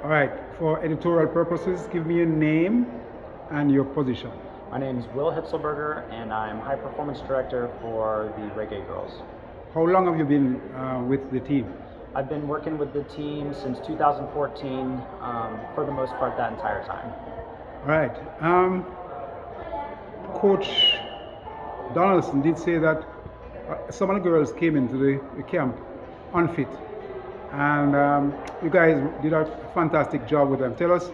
All right, for editorial purposes, give me your name and your position. My name is Will Hitzelberger, and I'm High Performance Director for the Reggae Girlz. How long have you been with the team? I've been working with the team since 2014, for the most part that entire time. All right. Coach Donaldson did say that some of the girls came into the camp unfit, and you guys did a fantastic job with them. Tell us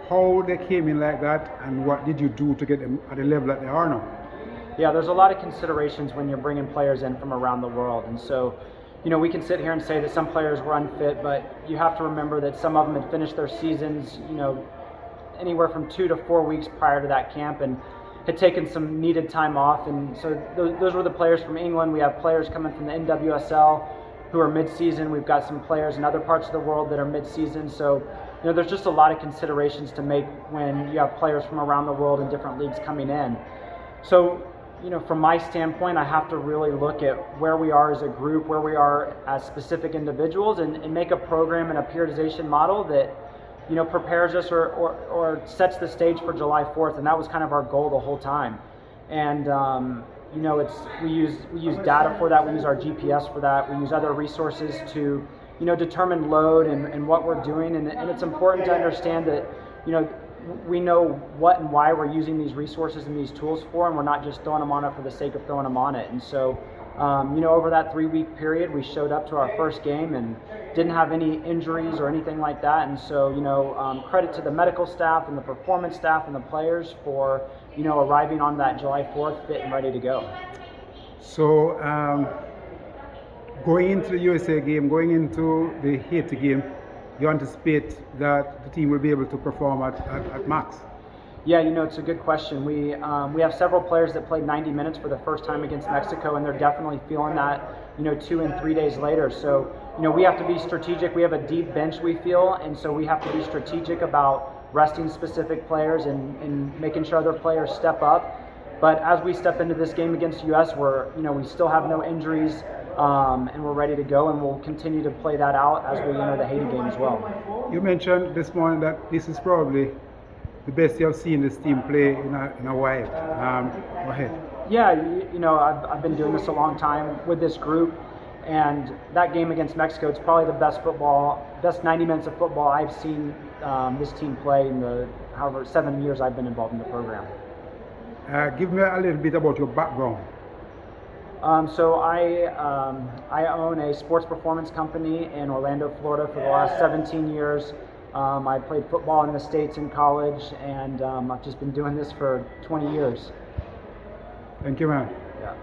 how they came in like that, and what did you do to get them at the level that they are now? Yeah, there's a lot of considerations when you're bringing players in from around the world, and so we can sit here and say that some players were unfit, but you have to remember that some of them had finished their seasons, anywhere from 2 to 4 weeks prior to that camp, and had taken some needed time off. And so those were the players from England. We have players coming from the NWSL who are mid-season. We've got some players in other parts of the world that are mid-season. So there's just a lot of considerations to make when you have players from around the world in different leagues coming in. So from my standpoint, I have to really look at where we are as a group, where we are as specific individuals, and make a program and a periodization model that prepares us or sets the stage for July 4th, and that was kind of our goal the whole time. And we use data for that. We use our GPS for that. We use other resources to determine load and what we're doing. And it's important to understand that we know what and why we're using these resources and these tools for, and we're not just throwing them on it for the sake of throwing them on it. And so over that 3-week period, we showed up to our first game and didn't have any injuries or anything like that. And so, credit to the medical staff and the performance staff and the players for, arriving on that July 4th fit and ready to go. So, going into the USA game, going into the Haiti game, you anticipate that the team will be able to perform at max? Yeah, it's a good question. We have several players that played 90 minutes for the first time against Mexico, and they're definitely feeling that, 2 and 3 days later. So, we have to be strategic. We have a deep bench, we feel, and so we have to be strategic about resting specific players and making sure other players step up. But as we step into this game against US, we still have no injuries, and we're ready to go, and we'll continue to play that out as we enter the Haiti game as well. You mentioned this morning that this is probably the best you have seen this team play in a while. Go ahead. Yeah, I've been doing this a long time with this group, and that game against Mexico, it's probably the best 90 minutes of football I've seen this team play in the 7 years I've been involved in the program. Give me a little bit about your background. So I own a sports performance company in Orlando, Florida for the last 17 years. I played football in the States in college, and I've just been doing this for 20 years. Thank you, man. Yeah.